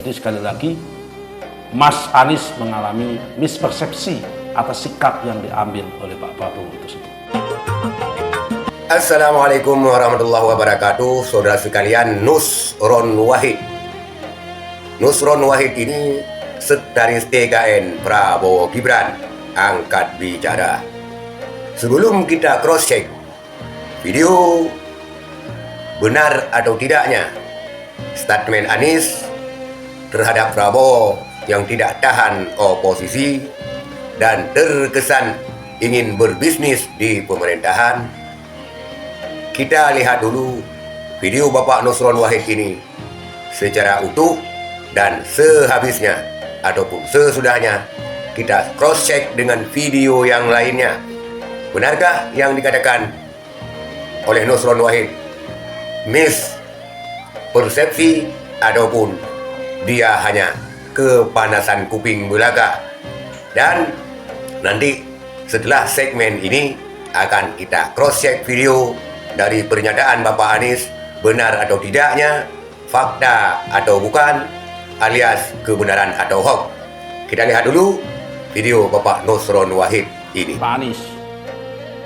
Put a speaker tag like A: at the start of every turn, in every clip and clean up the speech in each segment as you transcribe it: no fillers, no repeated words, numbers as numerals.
A: Jadi sekali lagi, Mas Anies mengalami mispersepsi atas sikap yang diambil oleh Pak Prabowo tersebut.
B: Assalamualaikum warahmatullahi wabarakatuh. Saudara sekalian, Nusron Wahid. Nusron Wahid ini sekretaris TKN Prabowo Gibran angkat bicara. Sebelum kita cross check video benar atau tidaknya statement Anies terhadap Prabowo yang tidak tahan oposisi dan terkesan ingin berbisnis di pemerintahan, kita lihat dulu video Bapak Nusron Wahid ini secara utuh, dan sehabisnya ataupun sesudahnya kita cross check dengan video yang lainnya. Benarkah yang dikatakan oleh Nusron Wahid mispersepsi ataupun dia hanya kepanasan kuping belaka? Dan nanti setelah segmen ini akan kita cross check video dari pernyataan Bapak Anies, benar atau tidaknya, fakta atau bukan, alias kebenaran atau hoax. Kita lihat dulu video Bapak Nusron Wahid ini.
A: Pak Anies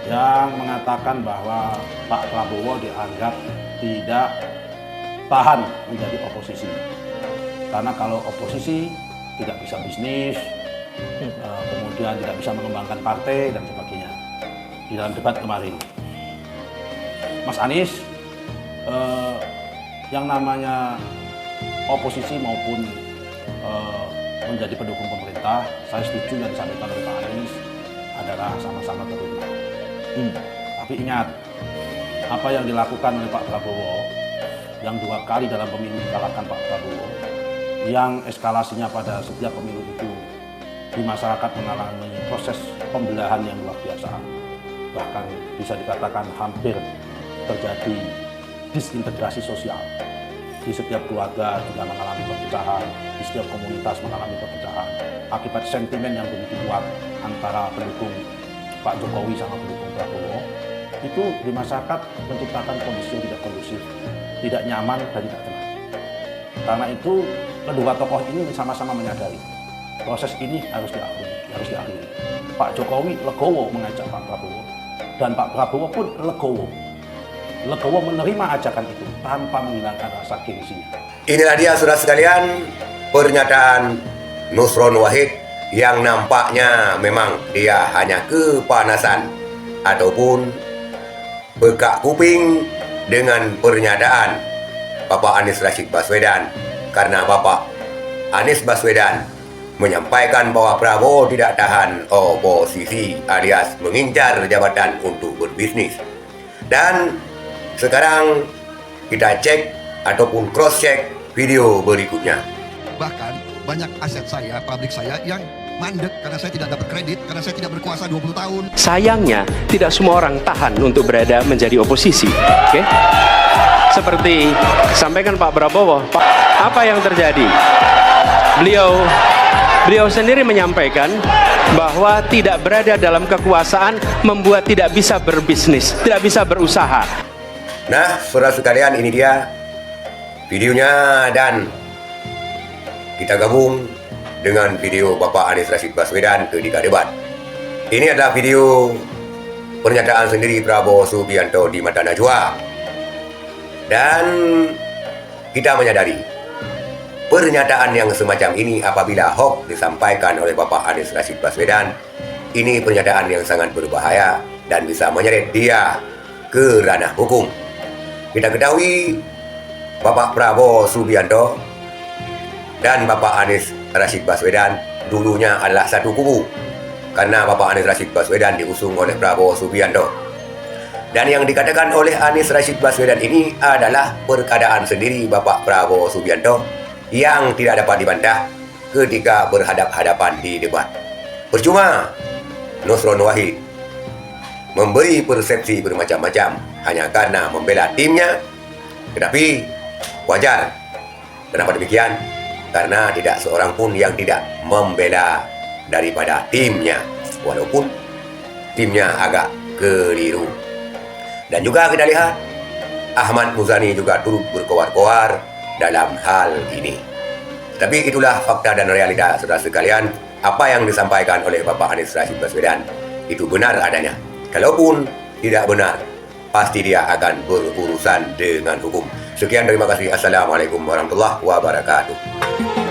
A: yang mengatakan bahwa Pak Prabowo dianggap tidak tahan menjadi oposisi. Karena kalau oposisi tidak bisa bisnis, kemudian tidak bisa mengembangkan partai dan sebagainya. Di dalam debat kemarin, Mas Anies, yang namanya oposisi maupun menjadi pendukung pemerintah, saya setuju yang disampaikan oleh Pak Anies adalah sama-sama terima. Tapi ingat, apa yang dilakukan oleh Pak Prabowo, yang 2 kali dalam pemilu dikalahkan Pak Prabowo, yang eskalasinya pada setiap pemilu itu di masyarakat mengalami proses pembelahan yang luar biasa, bahkan bisa dikatakan hampir terjadi disintegrasi sosial. Di setiap keluarga juga mengalami perpecahan, di setiap komunitas mengalami perpecahan akibat sentimen yang begitu kuat antara pendukung Pak Jokowi sama pendukung Prabowo. Itu di masyarakat menciptakan kondisi yang tidak kondusif, tidak nyaman dan tidak tenang. Karena itu kedua tokoh ini sama-sama menyadari proses ini harus diakhiri. Pak Jokowi legowo mengajak Pak Prabowo, dan Pak Prabowo pun legowo menerima ajakan itu tanpa menghilangkan rasa gengsinya.
B: Inilah dia saudara sekalian, pernyataan Nusron Wahid yang nampaknya memang dia hanya kepanasan ataupun bekak kuping dengan pernyataan Bapak Anies Rashid Baswedan. Karena Bapak Anies Baswedan menyampaikan bahwa Prabowo tidak tahan oposisi alias mengincar jabatan untuk berbisnis. Dan sekarang kita cek ataupun cross check video berikutnya.
C: Bahkan banyak aset saya, pabrik saya yang mandek karena saya tidak dapat kredit, karena saya tidak berkuasa 20 tahun.
D: Sayangnya tidak semua orang tahan untuk berada menjadi oposisi. Oke? Seperti sampaikan Pak Prabowo, apa yang terjadi? Beliau sendiri menyampaikan bahwa tidak berada dalam kekuasaan membuat tidak bisa berbisnis, tidak bisa berusaha.
B: Nah, saudara sekalian, ini dia videonya, dan kita gabung dengan video Bapak Anies Rashid Baswedan ketika debat. Ini adalah video pernyataan sendiri Prabowo Subianto di Mata Najwa. Dan kita menyadari pernyataan yang semacam ini apabila hoax disampaikan oleh Bapak Anies Rashid Baswedan, ini pernyataan yang sangat berbahaya dan bisa menyeret dia ke ranah hukum. Kita ketahui Bapak Prabowo Subianto dan Bapak Anies Rashid Baswedan dulunya adalah satu kubu, karena Bapak Anies Rashid Baswedan diusung oleh Prabowo Subianto. Dan yang dikatakan oleh Anies Rashid Baswedan ini adalah perkataan sendiri Bapak Prabowo Subianto yang tidak dapat dibantah ketika berhadap-hadapan di debat. Percuma Nusron Wahid memberi persepsi bermacam-macam hanya karena membela timnya. Tetapi wajar. Kenapa demikian? Karena tidak seorang pun yang tidak membela daripada timnya, walaupun timnya agak keliru. Dan juga kita lihat Ahmad Muzani juga turut berkoar-koar dalam hal ini. Tapi itulah fakta dan realita saudara sekalian. Apa yang disampaikan oleh Bapak Anies Rashid Baswedan itu benar adanya. Kalaupun tidak benar, pasti dia akan berurusan dengan hukum. Sekian, terima kasih. Assalamualaikum warahmatullahi wabarakatuh.